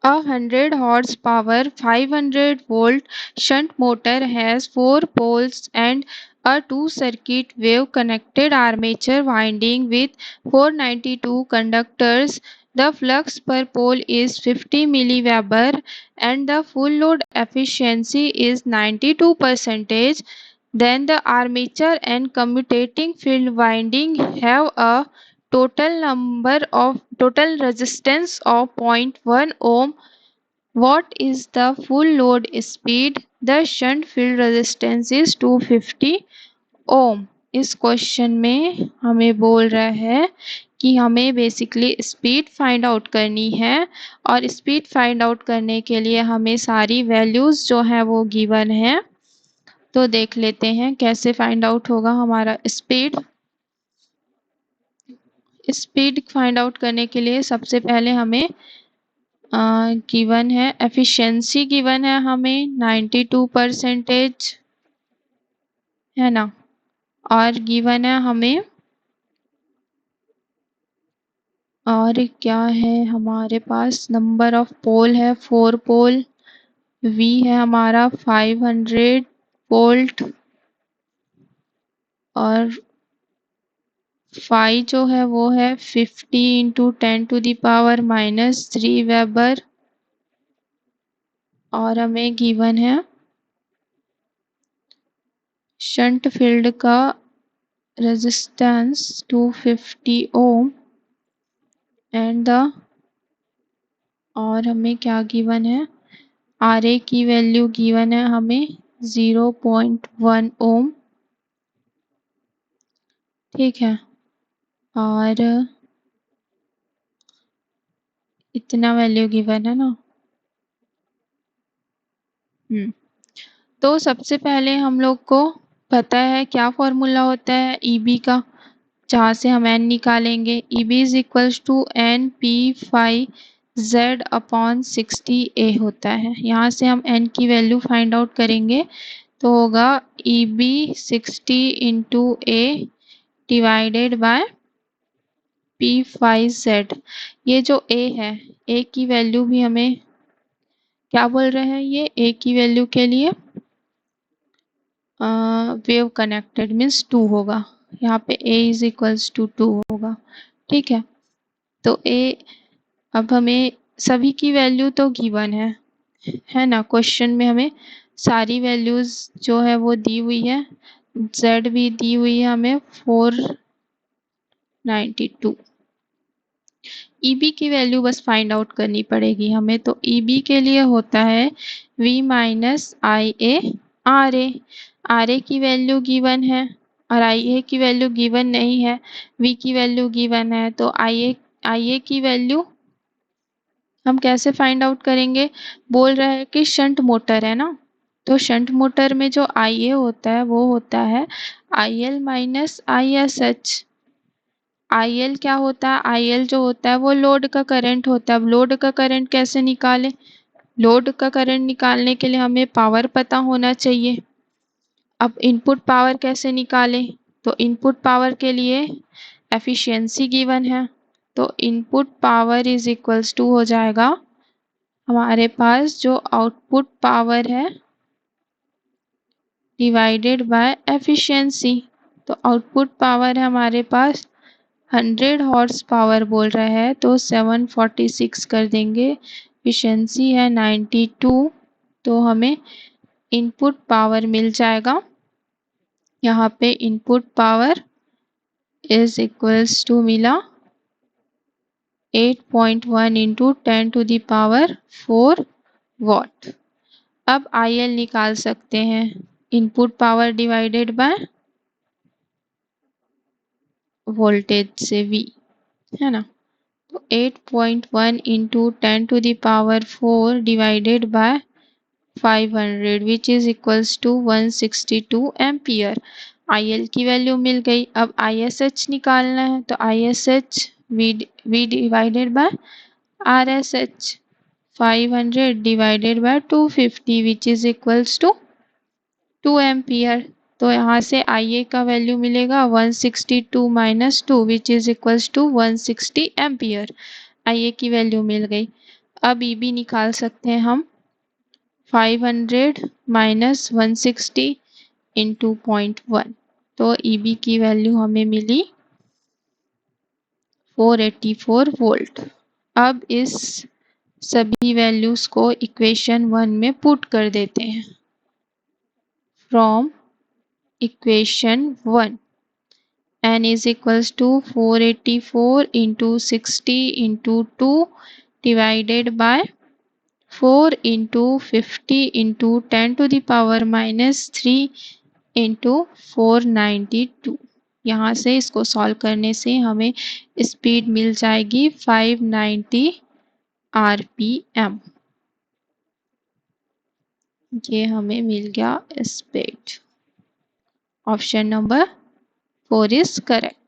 A 100 horsepower 500 volt shunt motor has 4 poles and a 2-circuit wave connected armature winding with 492 conductors. The flux per pole is 50 milliweber and the full load efficiency is 92%. Then the armature and commutating field winding have a total resistance of 0.1 ohm. What is the full load speed? The shunt field resistance is 250 ओम। इस question में हमें बोल रहा है कि हमें basically speed find out करनी है और स्पीड फाइंड आउट करने के लिए हमें सारी वैल्यूज जो है वो गिवन है। तो देख लेते हैं कैसे फाइंड आउट होगा हमारा स्पीड। स्पीड फाइंड आउट करने के लिए सबसे पहले हमें गिवन है एफिशिएंसी, गिवन है हमें 92% है ना, और गिवन है हमें और क्या है हमारे पास, नंबर ऑफ पोल है 4 पोल, वी है हमारा 500 वोल्ट और फाई जो है वो है 50 इंटू 10⁻³ वेबर और हमें गिवन है शंट फील्ड का रेजिस्टेंस 250 ओम एंड और हमें क्या गिवन है, आर ए की वैल्यू गिवन है हमें 0.1 ओम। ठीक है, और इतना वैल्यू गिवन है ना। तो सबसे पहले हम लोग को पता है क्या फॉर्मूला होता है ईबी का, जहाँ से हम एन निकालेंगे। EB is equals to N P phi Z upon 60 A होता है। यहाँ से हम एन की वैल्यू फाइंड आउट करेंगे तो होगा EB 60 into A divided by P phi Z. ये जो ए है, ए की वैल्यू भी हमें क्या बोल रहे हैं, ये ए की वैल्यू के लिए वेव कनेक्टेड मीन्स 2 होगा। यहाँ पे a इज इक्वल्स टू 2 होगा। ठीक है, तो a, अब हमें सभी की वैल्यू तो गिवन है ना। क्वेश्चन में हमें सारी वैल्यूज जो है वो दी हुई है, z भी दी हुई है हमें 492। EB की वैल्यू बस फाइंड आउट करनी पड़ेगी हमें। तो EB के लिए होता है V minus I A R A. R A की वैल्यू गिवन है और आई ए की वैल्यू गिवन नहीं है, V की वैल्यू गिवन है। तो आई ए की वैल्यू हम कैसे फाइंड आउट करेंगे, बोल रहा है कि शंट मोटर है ना, तो शंट मोटर में जो आई ए होता है वो होता है I L minus I S H. I L क्या होता है, आई एल जो होता है वो लोड का करंट होता है। अब लोड का करंट कैसे निकालें, लोड का करंट निकालने के लिए हमें पावर पता होना चाहिए। अब इनपुट पावर कैसे निकालें, तो इनपुट पावर के लिए एफिशिएंसी गिवन है, तो input power is equals to हो जाएगा हमारे पास जो आउटपुट पावर है डिवाइडेड बाय एफिशिएंसी। तो आउटपुट पावर है हमारे पास 100 हॉर्स पावर बोल रहा है, तो 746 कर देंगे। एफिशिएंसी है 92, तो हमें इनपुट पावर मिल जाएगा। यहाँ पे input power is equals to मिला 8.1 इंटू 10⁻⁴ वॉट। अब IL निकाल सकते हैं, input power divided by voltage से V, है ना। तो 8.1 into 10⁻⁴ divided by 500 which is equals to 162 ampere. IL की वैल्यू मिल गई। अब ISH निकालना है, तो ISH V divided by RSH 500 divided by 250 which is equals to 2 ampere. तो यहाँ से IA का वैल्यू मिलेगा 162 minus 2 which is equals to 160 ampere. IA की वैल्यू मिल गई। अब ईबी निकाल सकते हैं हम 500 माइनस 160 इंटू 0.1, तो ईबी की वैल्यू हमें मिली 484 वोल्ट। अब इस सभी वैल्यूज को इक्वेशन 1 में पुट कर देते हैं। From equation 1 n is equals to 484 into 60 into 2 divided by 4 into 50 into 10 to the power minus 3 into 492। यहाँ से इसको सॉल्व करने से हमें स्पीड मिल जाएगी 590 RPM। ये हमें मिल गया speed. Option number 4 is correct.